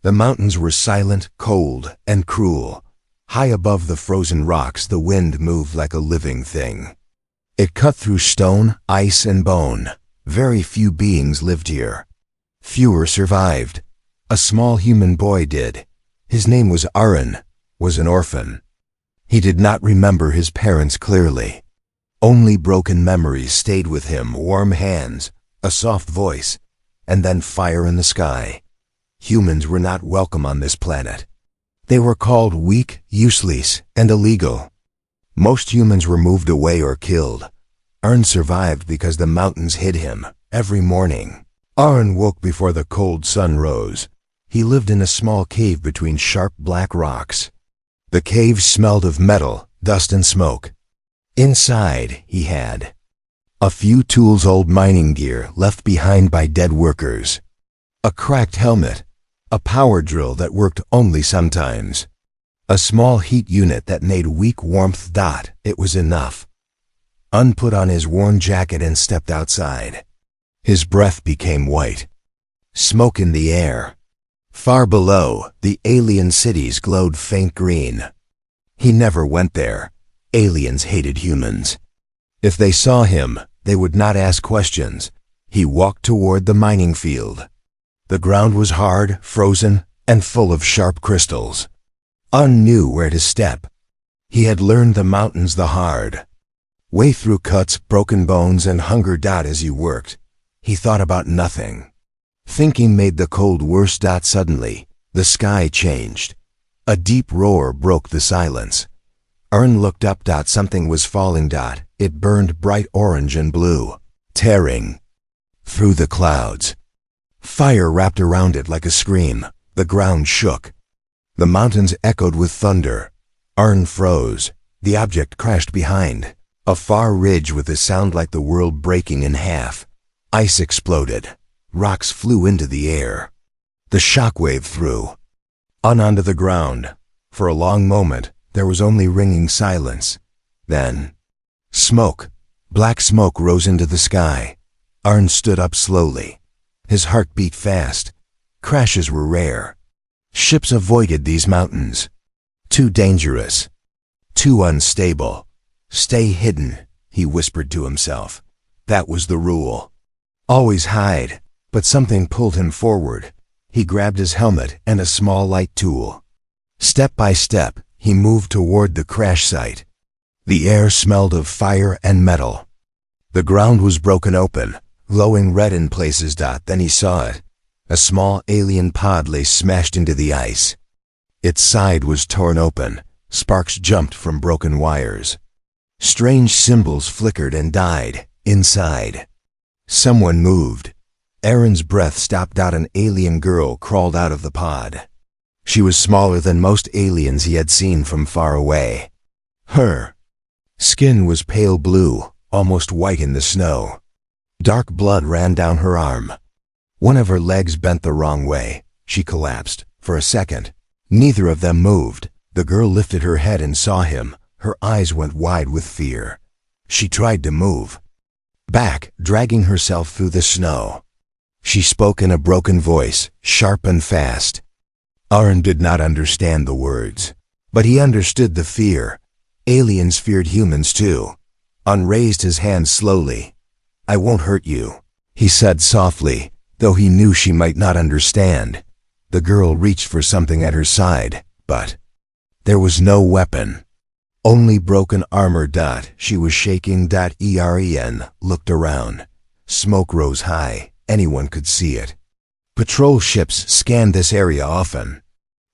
The mountains were silent, cold, and cruel. High above the frozen rocks, the wind moved like a living thing. It cut through stone, ice, and bone. Very few beings lived here. Fewer survived. A small human boy did. His name was Aaron, was an orphan. He did not remember his parents clearly. Only broken memories stayed with him, warm hands, a soft voice, and then fire in the sky. Humans were not welcome on this planet. They were called weak, useless, and illegal. Most humans were moved away or killed. Aaron survived because the mountains hid him every morning. Aaron woke before the cold sun rose. He lived in a small cave between sharp black rocks. The cave smelled of metal, dust, and smoke. Inside, he had a few tools, old mining gear left behind by dead workers, a cracked helmet, a power drill that worked only sometimes, a small heat unit that made weak warmth. It was enough. Aaron put on his worn jacket and stepped outside. His breath became white. Smoke in the air. Far below, the alien cities glowed faint green. He never went there. Aliens hated humans. If they saw him, they would not ask questions. He walked toward the mining field. The ground was hard, frozen, and full of sharp crystals. Aaron knew where to step. He had learned the mountains the hard way, through cuts, broken bones, and hunger. As he worked, he thought about nothing. Thinking made the cold worse. Suddenly, the sky changed. A deep roar broke the silence. Aaron looked up. Something was falling. It burned bright orange and blue, tearing through the clouds. Fire wrapped around it like a scream. The ground shook. The mountains echoed with thunder. Aaron froze. The object crashed behind a far ridge with a sound like the world breaking in half. Ice exploded. Rocks flew into the air. The shockwave threw Aaron onto the ground. For a long moment, there was only ringing silence. Then, smoke. Black smoke rose into the sky. Aaron stood up slowly. His heart beat fast. Crashes were rare. Ships avoided these mountains. Too dangerous. Too unstable. Stay hidden, he whispered to himself. That was the rule. Always hide. But something pulled him forward. He grabbed his helmet and a small light tool. Step by step, he moved toward the crash site. The air smelled of fire and metal. The ground was broken open, glowing red in places. Then he saw it. A small alien pod lay smashed into the ice. Its side was torn open. Sparks jumped from broken wires. Strange symbols flickered and died inside. Someone moved. Aaron's breath stopped. An alien girl crawled out of the pod. She was smaller than most aliens he had seen from far away. Her skin was pale blue, almost white in the snow. Dark blood ran down her arm. One of her legs bent the wrong way. She collapsed. For a second, neither of them moved. The girl lifted her head and saw him. Her eyes went wide with fear. She tried to move back, dragging herself through the snow. She spoke in a broken voice, sharp and fast. Aaron did not understand the words, but he understood the fear. Aliens feared humans too. Aaron raised his hand slowly. I won't hurt you, he said softly, though he knew she might not understand. The girl reached for something at her side, but there was no weapon. Only broken armor. She was shaking. Eren looked around. Smoke rose high. Anyone could see it. Patrol ships scanned this area often.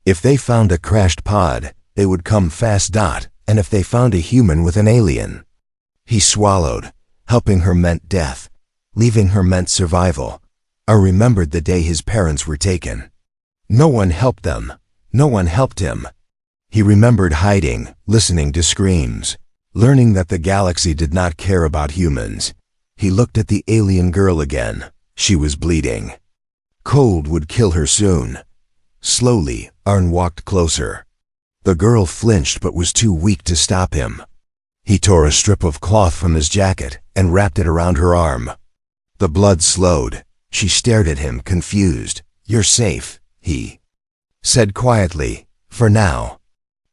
If they found a crashed pod, they would come fast. And if they found a human with an alien. He swallowed. Helping her meant death. Leaving her meant survival. I remembered the day his parents were taken. No one helped them. No one helped him. He remembered hiding, listening to screams, learning that the galaxy did not care about humans. He looked at the alien girl again. She was bleeding. Cold would kill her soon. Slowly, Aaron walked closer. The girl flinched but was too weak to stop him. He tore a strip of cloth from his jacket and wrapped it around her arm. The blood slowed. She stared at him, confused. You're safe, he said quietly, "For now."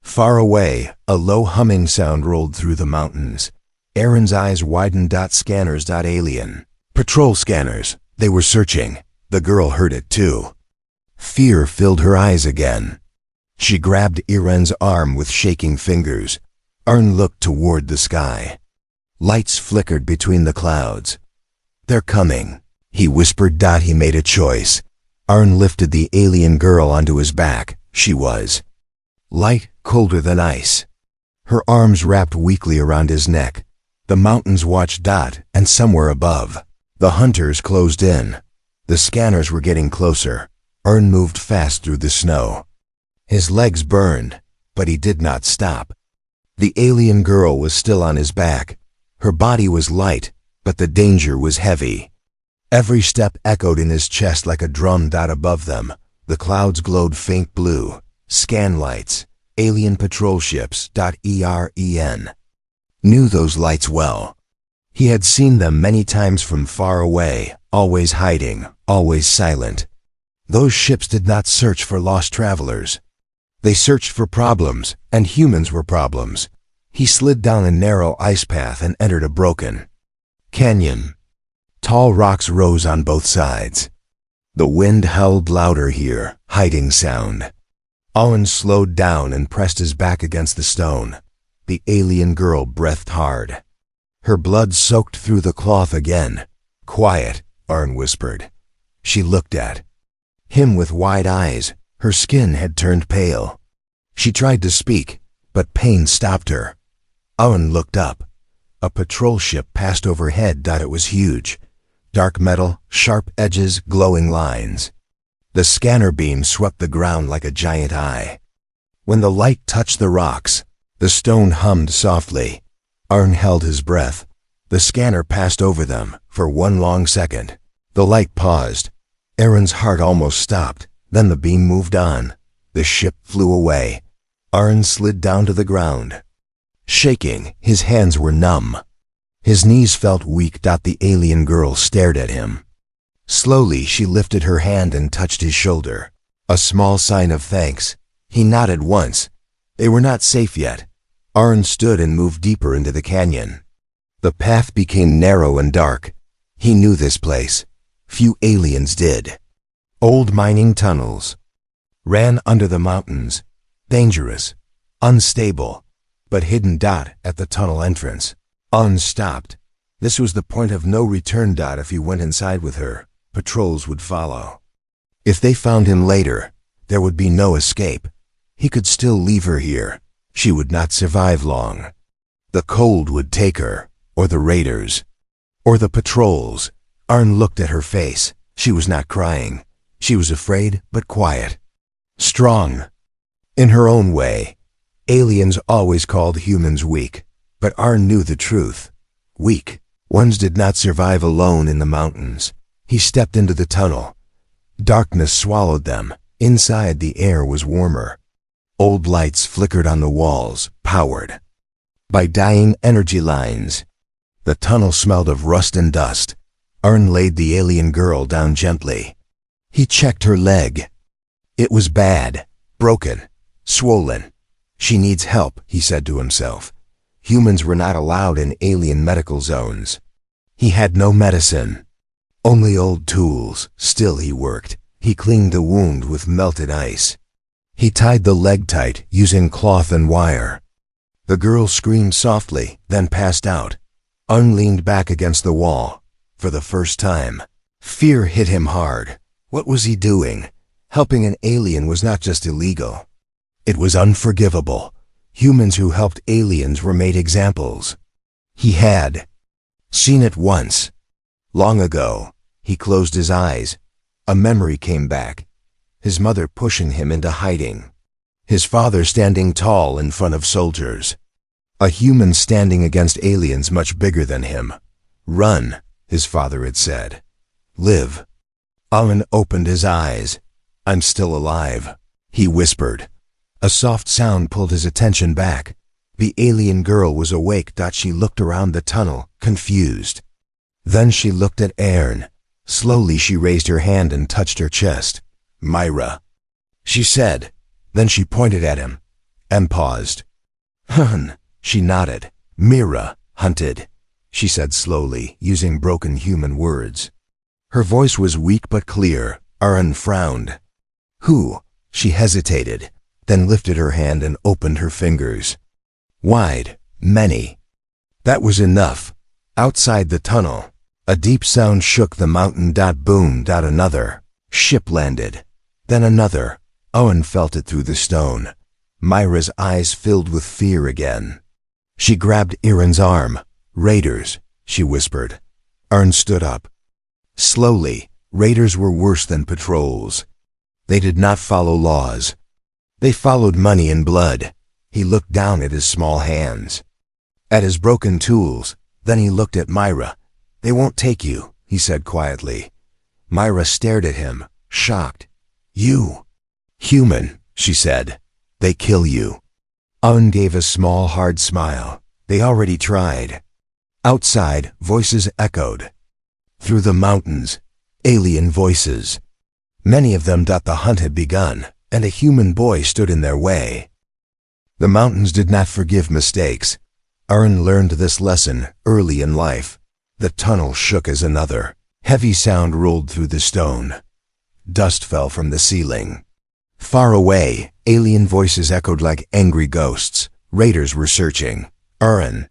Far away, a low humming sound rolled through the mountains. Erin's eyes widened. Scanners. Alien. Patrol scanners. They were searching. The girl heard it too. Fear filled her eyes again. She grabbed Eren's arm with shaking fingers. Arn looked toward the sky. Lights flickered between the clouds. "They're coming," he whispered. He made a choice. Arn lifted the alien girl onto his back. She was light, colder than ice. Her arms wrapped weakly around his neck. The mountains watched. And somewhere above, the hunters closed in. The scanners were getting closer. Arn moved fast through the snow. His legs burned, but he did not stop. The alien girl was still on his back. Her body was light, but the danger was heavy. Every step echoed in his chest like a drum. Above them, the clouds glowed faint blue. Scan lights. Alien patrol ships. Eren knew those lights well. He had seen them many times from far away, always hiding, always silent. Those ships did not search for lost travelers. They searched for problems, and humans were problems. He slid down a narrow ice path and entered a broken canyon. Tall rocks rose on both sides. The wind howled louder here, hiding sound. Owen slowed down and pressed his back against the stone. The alien girl breathed hard. Her blood soaked through the cloth again. "Quiet," Arn whispered. She looked at him with wide eyes. Her skin had turned pale. She tried to speak, but pain stopped her. Owen looked up. A patrol ship passed overhead. It was huge. Dark metal, sharp edges, glowing lines. The scanner beam swept the ground like a giant eye. When the light touched the rocks, the stone hummed softly. Arn held his breath. The scanner passed over them for one long second. The light paused. Eren's heart almost stopped. Then the beam moved on. The ship flew away. Arn slid down to the ground. Shaking, his hands were numb. His knees felt weak. The alien girl stared at him. Slowly, she lifted her hand and touched his shoulder. A small sign of thanks. He nodded once. They were not safe yet. Arn stood and moved deeper into the canyon. The path became narrow and dark. He knew this place. Few aliens did. Old mining tunnels ran under the mountains. Dangerous, unstable, but hidden. At the tunnel entrance, Arn stopped. This was the point of no return. If he went inside with her, patrols would follow. If they found him later, there would be no escape. He could still leave her here. She would not survive long. The cold would take her, or the raiders, or the patrols. Arn looked at her face. She was not crying. She was afraid, but quiet. Strong. In her own way. Aliens always called humans weak, but Arn knew the truth. Weak ones did not survive alone in the mountains. He stepped into the tunnel. Darkness swallowed them. Inside, the air was warmer. Old lights flickered on the walls, powered by dying energy lines. The tunnel smelled of rust and dust. Arn laid the alien girl down gently. He checked her leg. It was bad, broken, swollen. She needs help, he said to himself. Humans were not allowed in alien medical zones. He had no medicine, only old tools. Still he worked. He cleaned the wound with melted ice. He tied the leg tight using cloth and wire. The girl screamed softly, then passed out. Arn leaned back against the wall. For the first time, fear hit him hard. What was he doing? Helping an alien was not just illegal. It was unforgivable. Humans who helped aliens were made examples. He had seen it once. Long ago, he closed his eyes. A memory came back. His mother pushing him into hiding. His father standing tall in front of soldiers. A human standing against aliens much bigger than him. "Run," his father had said. "Live." Arn opened his eyes. "I'm still alive," he whispered. A soft sound pulled his attention back. The alien girl was awake. She looked around the tunnel, confused. Then she looked at Eren. Slowly she raised her hand and touched her chest. "Myra." she said. Then she pointed at him and paused. Hun, she nodded. Mira, hunted, she said slowly, using broken human words. Her voice was weak but clear. Aaron frowned. Who? She hesitated, then lifted her hand and opened her fingers. Wide, many. That was enough. Outside the tunnel, a deep sound shook the mountain. Boom. Another ship landed. Then another. Owen felt it through the stone. Myra's eyes filled with fear again. She grabbed Aaron's arm. Raiders, she whispered. Aaron stood up. Slowly, raiders were worse than patrols. They did not follow laws. They followed money and blood. He looked down at his small hands, at his broken tools. Then he looked at Myra. They won't take you, he said quietly. Myra stared at him, shocked. You? Human, she said. They kill you. Owen gave a small, hard smile. They already tried. Outside, voices echoed. Through the mountains, alien voices. Many of them. The hunt had begun, and a human boy stood in their way. The mountains did not forgive mistakes. Aaron learned this lesson early in life. The tunnel shook as another heavy sound rolled through the stone. Dust fell from the ceiling. Far away, alien voices echoed like angry ghosts. Raiders were searching. Aaron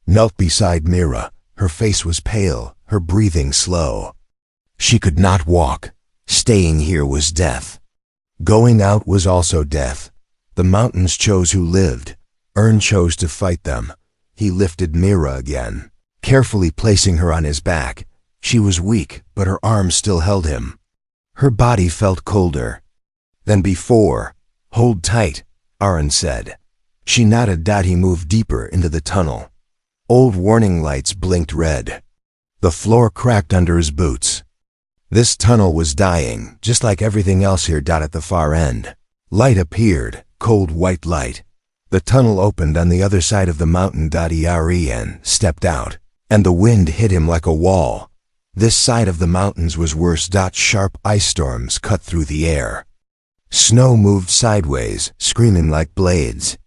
knelt beside Mira. Her face was pale, her breathing slow. She could not walk. Staying here was death. Going out was also death. The mountains chose who lived. Aaron chose to fight them. He lifted Mira again, carefully placing her on his back. She was weak, but her arms still held him. Her body felt colder than before. Hold tight, Aaron said. She nodded. He moved deeper into the tunnel. Old warning lights blinked red. The floor cracked under his boots. This tunnel was dying, just like everything else here. At the far end, light appeared, cold white light. The tunnel opened on the other side of the mountain. Eren stepped out, and the wind hit him like a wall. This side of the mountains was worse. Sharp ice storms cut through the air. Snow moved sideways, screaming like blades.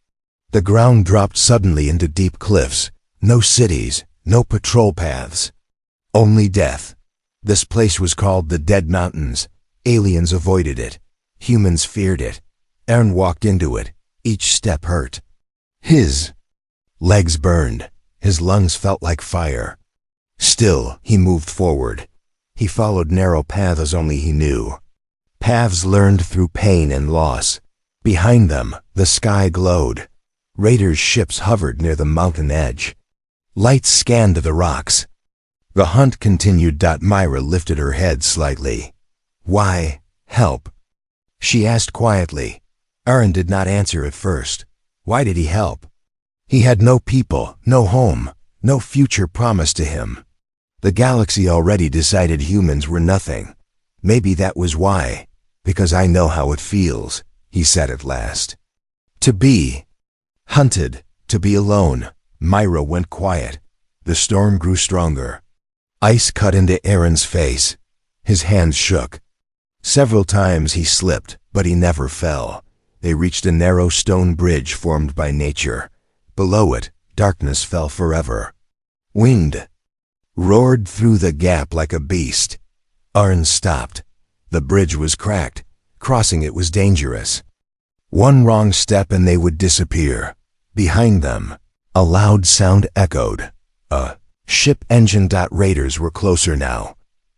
The ground dropped suddenly into deep cliffs. No cities, no patrol paths. Only death. This place was called the Dead Mountains. Aliens avoided it. Humans feared it. Eren walked into it. Each step hurt. His legs burned. His lungs felt like fire. Still, he moved forward. He followed narrow paths only he knew. Paths learned through pain and loss. Behind them, the sky glowed. Raiders' ships hovered near the mountain edge. Lights scanned the rocks. The hunt continued. Myra lifted her head slightly. Why help? She asked quietly. Eren did not answer at first. Why did he help? He had no people, no home, no future promised to him. The galaxy already decided humans were nothing. Maybe that was why. Because I know how it feels, he said at last. To be hunted, to be alone. Myra went quiet. The storm grew stronger. Ice cut into Eren's face. His hands shook. Several times he slipped, but he never fell. They reached a narrow stone bridge formed by nature. Below it, darkness fell forever. Wind roared through the gap like a beast. Eren stopped. The bridge was cracked. Crossing it was dangerous. One wrong step and they would disappear. Behind them, a loud sound echoed. A ship engine. Raiders were closer now.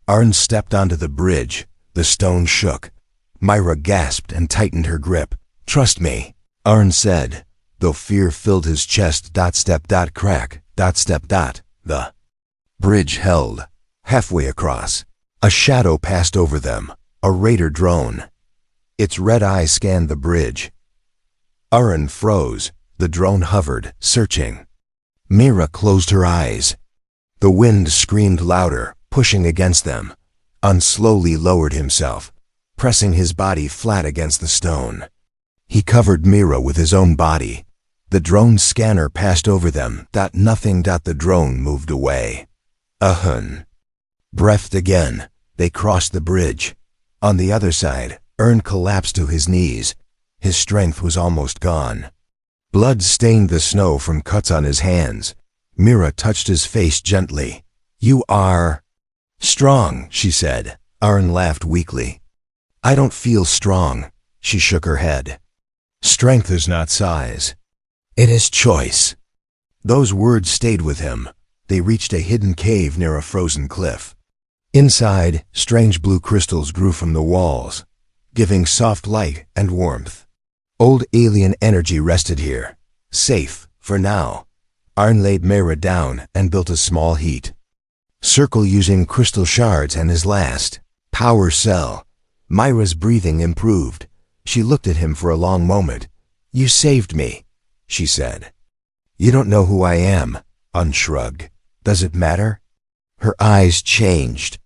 Eren stepped onto the bridge. The stone shook. Myra gasped and tightened her grip. Trust me, Eren said, though fear filled his chest. Step. Crack. Step. The bridge held. Halfway across, a shadow passed over them. A raider drone. Its red eye scanned the bridge. Eren froze. The drone hovered, searching. Mira closed her eyes. The wind screamed louder, pushing against them. Eren slowly lowered himself, pressing his body flat against the stone. He covered Mira with his own body. The drone scanner passed over them. Nothing. The drone moved away. Breathed again. They crossed the bridge. On the other side, Ern collapsed to his knees. His strength was almost gone. Blood stained the snow from cuts on his hands. Mira touched his face gently. "You are strong," she said. Ern laughed weakly. "I don't feel strong." She shook her head. "Strength is not size. It is choice." Those words stayed with him. They reached a hidden cave near a frozen cliff. Inside, strange blue crystals grew from the walls, giving soft light and warmth. Old alien energy rested here, safe for now. Arn laid Mira down and built a small heat circle using crystal shards and his last power cell. Myra's breathing improved. She looked at him for a long moment. "You saved me," she said. "You don't know who I am," Arn shrugged. "Does it matter?" Her eyes changed.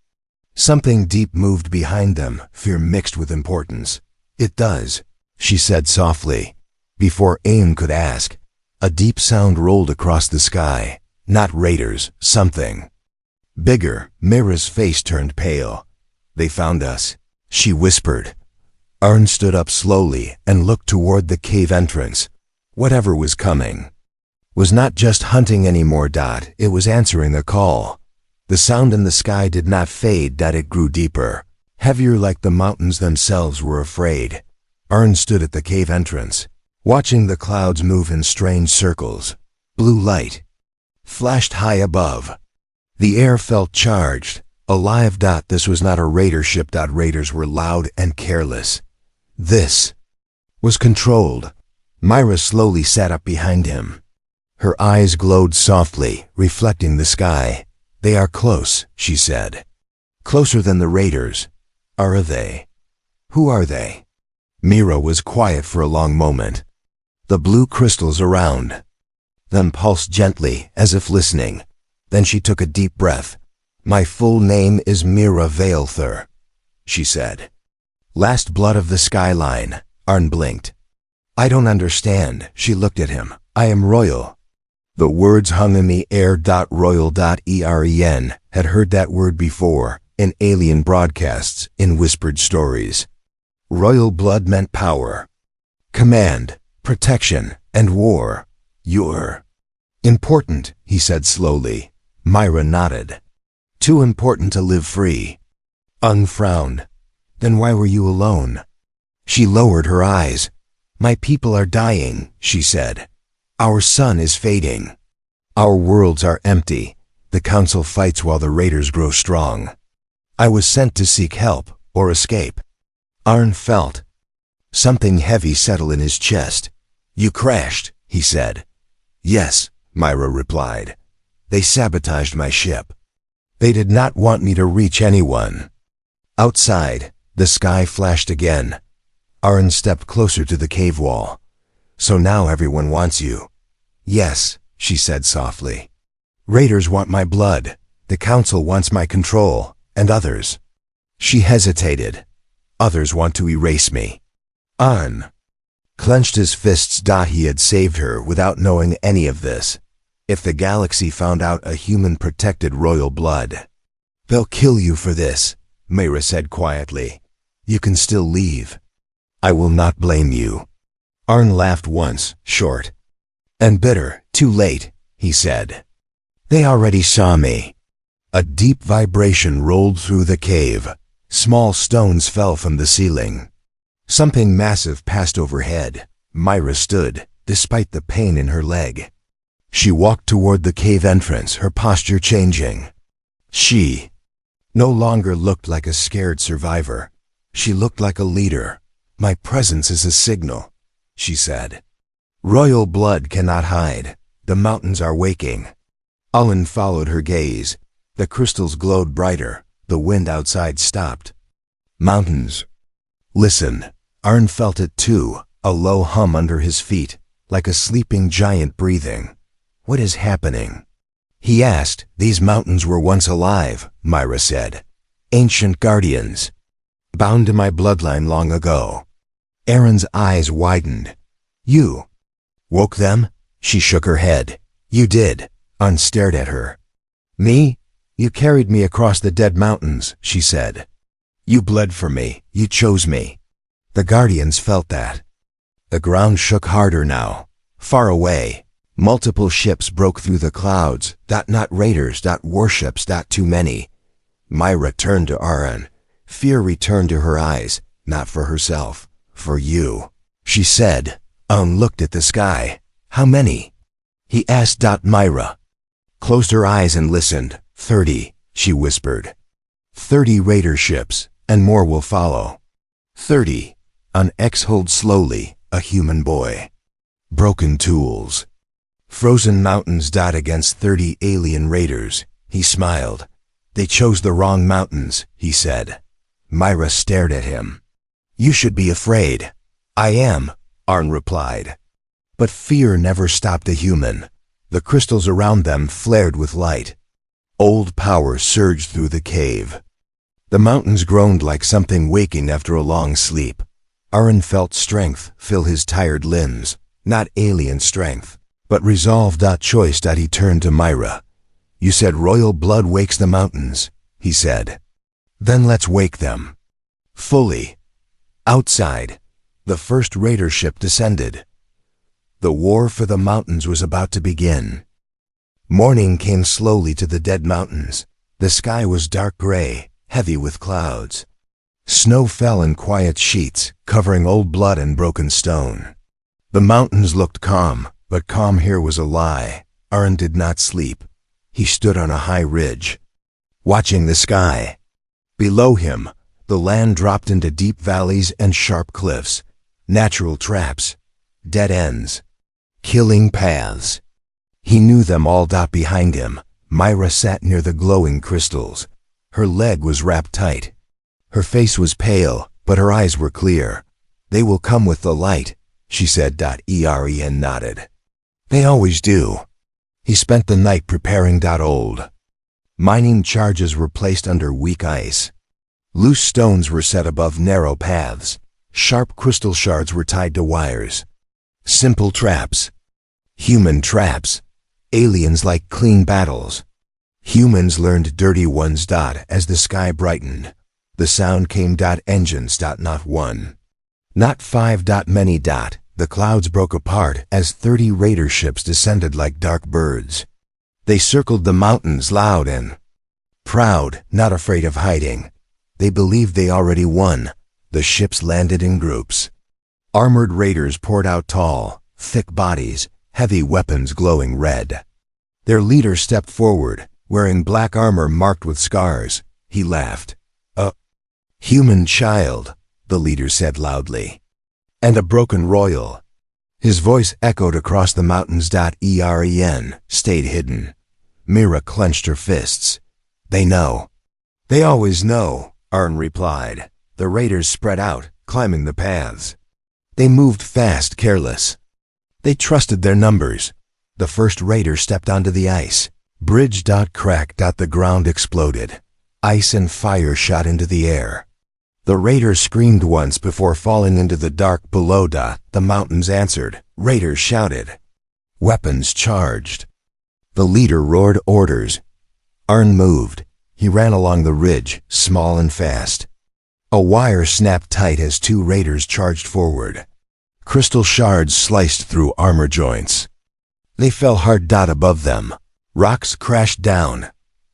Something deep moved behind them, fear mixed with importance. "It does," she said softly. Before Aim could ask, a deep sound rolled across the sky. Not raiders, something bigger. Mira's face turned pale. "They found us," she whispered. Arn stood up slowly and looked toward the cave entrance. Whatever was coming was not just hunting anymore. It was answering a call. The sound in the sky did not fade. It grew deeper, heavier, like the mountains themselves were afraid. Arn stood at the cave entrance, watching the clouds move in strange circles. Blue light flashed high above. The air felt charged, alive. This was not a raider ship. Raiders were loud and careless. This was controlled. Myra slowly sat up behind him. Her eyes glowed softly, reflecting the sky. "They are close," she said. "Closer than the raiders." "Are they? Who are they?" Mira was quiet for a long moment. The blue crystals around them pulsed gently, as if listening. Then she took a deep breath. "My full name is Mira Vailthur," she said. "Last blood of the skyline." Arn blinked. "I don't understand." She looked at him. "I am royal." The words hung in the air. Royal. Eren had heard that word before, in alien broadcasts, in whispered stories. Royal blood meant power, command, protection, and war. "You're important," he said slowly. Myra nodded. "Too important to live free." Frowned. "Then why were you alone?" She lowered her eyes. "My people are dying," she said. "Our sun is fading. Our worlds are empty. The council fights while the raiders grow strong. I was sent to seek help or escape." Arn felt something heavy settle in his chest. "You crashed," he said. "Yes," Myra replied. "They sabotaged my ship. They did not want me to reach anyone." Outside, the sky flashed again. Arn stepped closer to the cave wall. "So now everyone wants you." "Yes," she said softly. "Raiders want my blood. The council wants my control, and others." She hesitated. "Others want to erase me." Arn clenched his fists. He had saved her without knowing any of this. If the galaxy found out a human protected royal blood, "They'll kill you for this," Myra said quietly. "You can still leave. I will not blame you." Arn laughed once, short and bitter. "Too late," he said. "They already saw me." A deep vibration rolled through the cave. Small stones fell from the ceiling. Something massive passed overhead. Myra stood, despite the pain in her leg. She walked toward the cave entrance, her posture changing. She no longer looked like a scared survivor. She looked like a leader. "My presence is a signal," she said. "Royal blood cannot hide. The mountains are waking." Ullen followed her gaze. The crystals glowed brighter. The wind outside stopped. "Mountains, listen." Arn felt it too, a low hum under his feet, like a sleeping giant breathing. "What is happening?" he asked. "These mountains were once alive," Myra said. "Ancient guardians, bound to my bloodline long ago." Aaron's eyes widened. "You woke them?" She shook her head. "You did." Arn stared at her. "Me? You carried me across the dead mountains," she said. "You bled for me. You chose me. The Guardians felt that. The ground shook harder now. Far away, multiple ships broke through the clouds. Not raiders, warships, too many. Myra turned to Aaron. Fear returned to her eyes, not for herself, for you. She said. Looked at the sky. How many? He asked. Myra closed her eyes and listened. 30, she whispered. 30 raider ships, and more will follow. 30. Exhaled slowly, a human boy. Broken tools. Frozen mountains. Against 30 alien raiders. He smiled. They chose the wrong mountains, he said. Myra stared at him. You should be afraid. I am, Arn replied. But fear never stopped a human. The crystals around them flared with light. Old power surged through the cave. The mountains groaned like something waking after a long sleep. Arn felt strength fill his tired limbs, not alien strength, but resolve. Choice. He turned to Myra. You said royal blood wakes the mountains, he said. Then let's wake them. Fully. Outside, the first raider ship descended. The war for the mountains was about to begin. Morning came slowly to the dead mountains. The sky was dark gray, heavy with clouds. Snow fell in quiet sheets, covering old blood and broken stone. The mountains looked calm, but calm here was a lie. Arn did not sleep. He stood on a high ridge, watching the sky. Below him, the land dropped into deep valleys and sharp cliffs, natural traps, dead ends, killing paths. He knew them all. Behind him, Myra sat near the glowing crystals. Her leg was wrapped tight. Her face was pale, but her eyes were clear. They will come with the light, she said. Eren nodded. They always do. He spent the night preparing. Old mining charges were placed under weak ice. Loose stones were set above narrow paths. Sharp crystal shards were tied to wires. Simple traps. Human traps. Aliens like clean battles. Humans learned dirty ones. As the sky brightened, the sound came. Engines. Not one. Not five. Many. The clouds broke apart as 30 raider ships descended like dark birds. They circled the mountains loud and proud, not afraid of hiding. They believed they already won. The ships landed in groups. Armored raiders poured out, tall, thick bodies, heavy weapons glowing red. Their leader stepped forward, wearing black armor marked with scars. He laughed. A human child, the leader said loudly. And a broken royal. His voice echoed across the mountains. Eren stayed hidden. Myra clenched her fists. They know. They always know, Arn replied. The raiders spread out, climbing the paths. They moved fast, careless. They trusted their numbers. The first raider stepped onto the ice. Bridge. Crack. The ground exploded. Ice and fire shot into the air. The raiders screamed once before falling into the dark below. The mountains answered. Raiders shouted. Weapons charged. The leader roared orders. Arn moved. He ran along the ridge, small and fast. A wire snapped tight as 2 raiders charged forward. Crystal shards sliced through armor joints. They fell hard. Above them, rocks crashed down.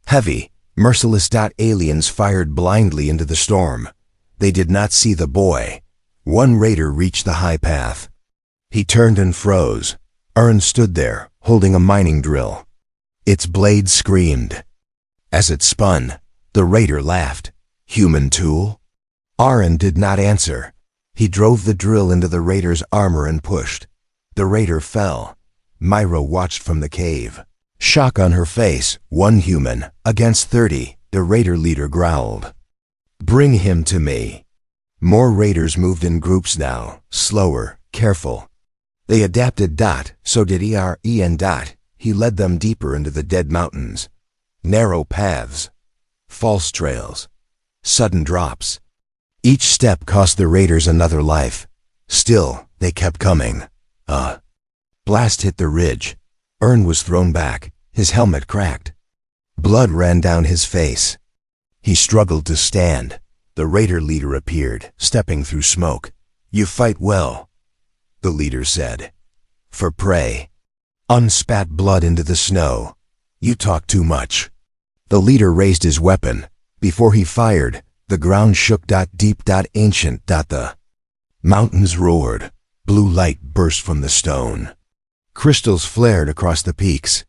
Heavy, merciless. Aliens fired blindly into the storm. They did not see the boy. One raider reached the high path. He turned and froze. Arn stood there, holding a mining drill. Its blade screamed. As it spun, the raider laughed. Human tool? Arn did not answer. He drove the drill into the raider's armor and pushed. The raider fell. Myra watched from the cave. Shock on her face. 1 human, against 30, the raider leader growled. Bring him to me. More raiders moved in groups now, slower, careful. They adapted. So did Eren. He led them deeper into the dead mountains. Narrow paths, false trails, sudden drops. Each step cost the raiders another life. Still, they kept coming. A blast hit the ridge. Ern was thrown back, his helmet cracked. Blood ran down his face. He struggled to stand. The raider leader appeared, stepping through smoke. You fight well, the leader said. For prey. Spat blood into the snow. You talk too much. The leader raised his weapon. Before he fired, the ground shook. Deep. Ancient. The mountains roared. Blue light burst from the stone. Crystals flared across the peaks.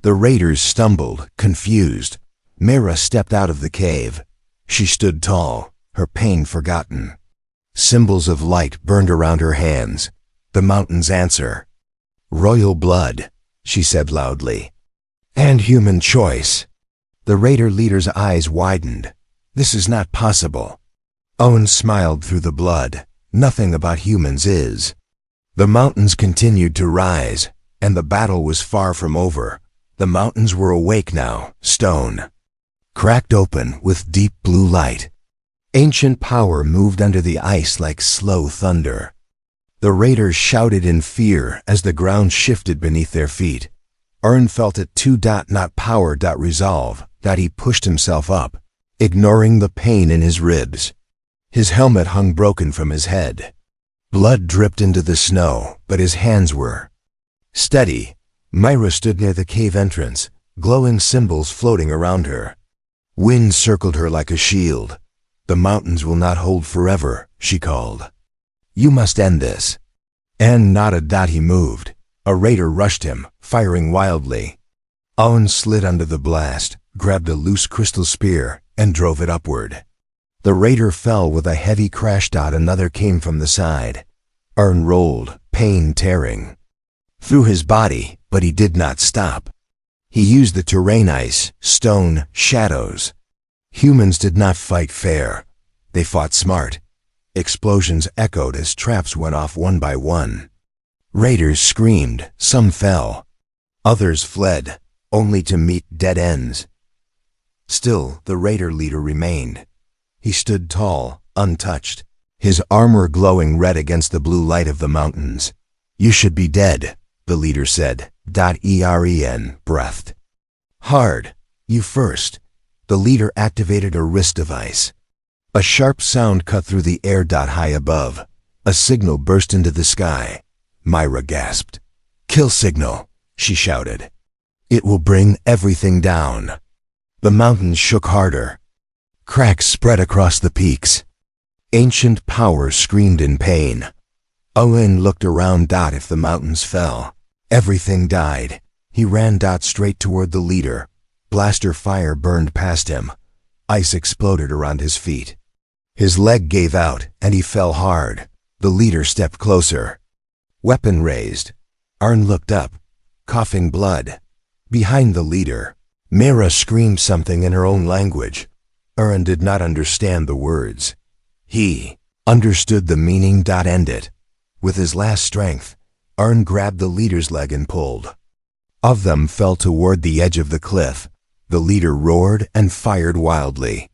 The raiders stumbled, confused. Mara stepped out of the cave. She stood tall, her pain forgotten. Symbols of light burned around her hands. The mountain's answer. Royal blood, she said loudly. And human choice. The raider leader's eyes widened. This is not possible. Owen smiled through the blood. Nothing about humans is. The mountains continued to rise, and the battle was far from over. The mountains were awake now, stone. Cracked open with deep blue light. Ancient power moved under the ice like slow thunder. The raiders shouted in fear as the ground shifted beneath their feet. Ern felt it too. Not power. Resolve. He pushed himself up, ignoring the pain in his ribs. His helmet hung broken from his head. Blood dripped into the snow, but his hands were steady. Myra stood near the cave entrance, glowing symbols floating around her. Wind circled her like a shield. The mountains will not hold forever, she called. You must end this. Anne nodded. He moved. A raider rushed him, firing wildly. Owen slid under the blast, grabbed a loose crystal spear, and drove it upward. The raider fell with a heavy crash. Another came from the side. Ern rolled, pain tearing through his body, but he did not stop. He used the terrain: ice, stone, shadows. Humans did not fight fair. They fought smart. Explosions echoed as traps went off one by one. Raiders screamed, some fell. Others fled, only to meet dead ends. Still, the raider leader remained. He stood tall, untouched, his armor glowing red against the blue light of the mountains. You should be dead, the leader said. Eren breathed. Hard. You first. The leader activated a wrist device. A sharp sound cut through the air. High above, a signal burst into the sky. Myra gasped. Kill signal, she shouted. It will bring everything down. The mountains shook harder. Cracks spread across the peaks. Ancient power screamed in pain. Owen looked around. If the mountains fell, everything died. He ran. Straight toward the leader. Blaster fire burned past him. Ice exploded around his feet. His leg gave out, and he fell hard. The leader stepped closer. Weapon raised. Arn looked up, coughing blood. Behind the leader, Mira screamed something in her own language. Eren did not understand the words. He understood the meaning. End it. With his last strength, Eren grabbed the leader's leg and pulled. Of them fell toward the edge of the cliff. The leader roared and fired wildly.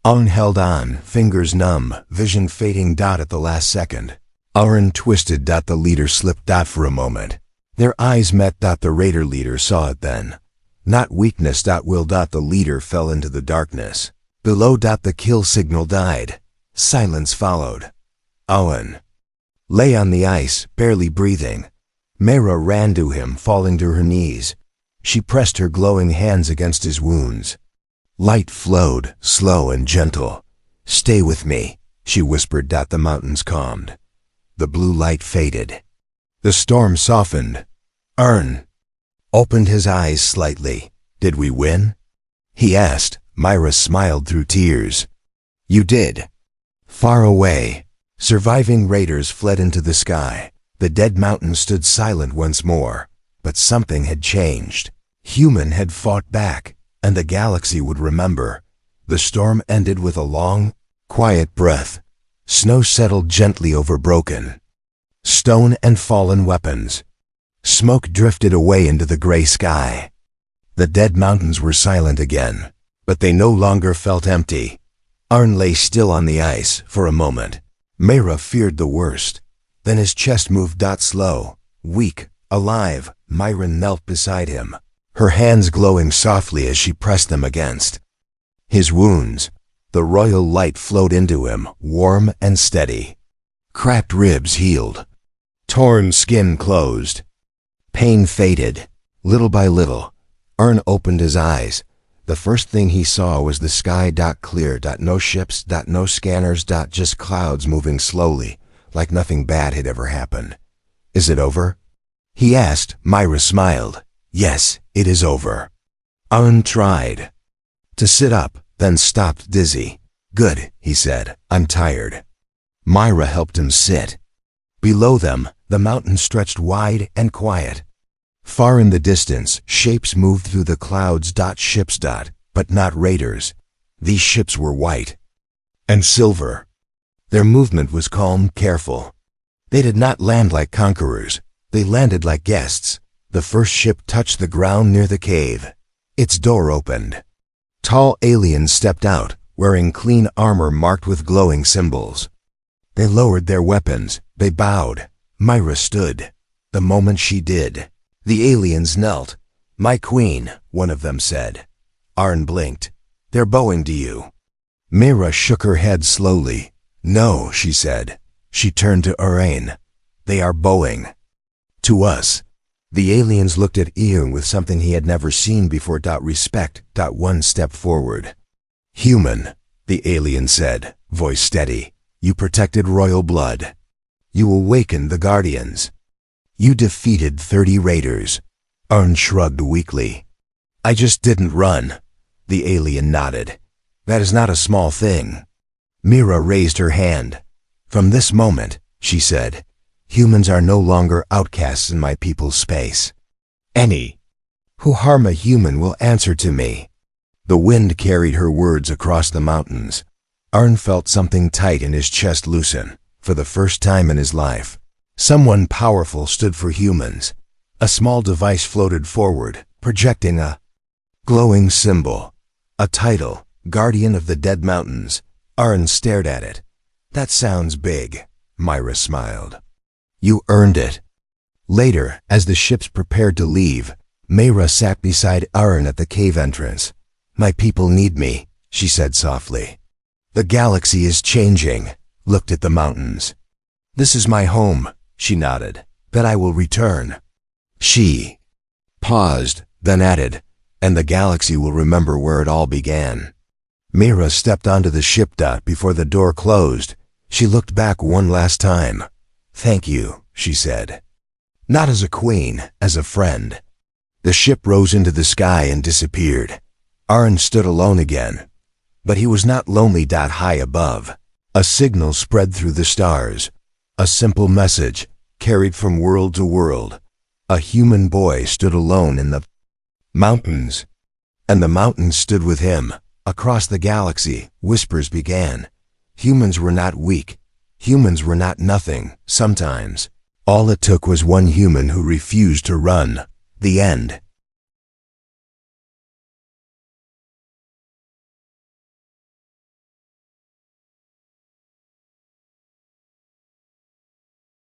Eren held on, fingers numb, vision fading. At the last second, Eren twisted. The leader slipped. For a moment, their eyes met. The raider leader saw it then. Not weakness. Will. The leader fell into the darkness. Below. The kill signal died. Silence followed. Owen lay on the ice, barely breathing. Mera ran to him, falling to her knees. She pressed her glowing hands against his wounds. Light flowed, slow and gentle. Stay with me, she whispered. The mountains calmed. The blue light faded. The storm softened. Ern opened his eyes slightly. Did we win? He asked. Myra smiled through tears. You did. Far away, surviving raiders fled into the sky. The dead mountain stood silent once more. But something had changed. Human had fought back, and the galaxy would remember. The storm ended with a long, quiet breath. Snow settled gently over broken stone and fallen weapons. Smoke drifted away into the gray sky. The dead mountains were silent again, but they no longer felt empty. Arn lay still on the ice for a moment. Mera feared the worst. Then his chest moved. Slow, weak, alive. Myron knelt beside him, her hands glowing softly as she pressed them against his wounds. The royal light flowed into him, warm and steady. Cracked ribs healed. Torn skin closed. Pain faded. Little by little, Arn opened his eyes. The first thing he saw was the sky clear, no ships, no scanners, just clouds moving slowly, like nothing bad had ever happened. Is it over? He asked. Myra smiled. Yes, it is over. Arn tried to sit up, then stopped dizzy. Good, he said. I'm tired. Myra helped him sit. Below them, the mountain stretched wide and quiet. Far in the distance, shapes moved through the clouds. Ships. But not raiders. These ships were white and silver. Their movement was calm, careful. They did not land like conquerors. They landed like guests. The first ship touched the ground near the cave. Its door opened. Tall aliens stepped out, wearing clean armor marked with glowing symbols. They lowered their weapons. They bowed. Myra stood. The moment she did, the aliens knelt. My queen, one of them said. Arn blinked. They're bowing to you. Myra shook her head slowly. No, she said. She turned to Arain. They are bowing to us. The aliens looked at Ian with something he had never seen before. Respect. One step forward. Human, the alien said, voice steady. You protected royal blood. You awakened the guardians. You defeated 30 raiders. Arn shrugged weakly. I just didn't run. The alien nodded. That is not a small thing. Myra raised her hand. From this moment, she said, humans are no longer outcasts in my people's space. Any who harm a human will answer to me. The wind carried her words across the mountains. Arn felt something tight in his chest loosen. For the first time in his life, someone powerful stood for humans. A small device floated forward, projecting a glowing symbol. A title, Guardian of the Dead Mountains. Arn stared at it. That sounds big, Myra smiled. You earned it. Later, as the ships prepared to leave, Myra sat beside Arn at the cave entrance. My people need me, she said softly. The galaxy is changing. Looked at the mountains. This is my home, she nodded. But I will return. She paused, then added, and the galaxy will remember where it all began. Myra stepped onto the ship. Before the door closed, she looked back one last time. Thank you, she said. Not as a queen, as a friend. The ship rose into the sky and disappeared. Arn stood alone again. But he was not lonely. High above, a signal spread through the stars. A simple message, carried from world to world. A human boy stood alone in the mountains, and the mountains stood with him. Across the galaxy, whispers began. Humans were not weak. Humans were not nothing. Sometimes, all it took was one human who refused to run. The end.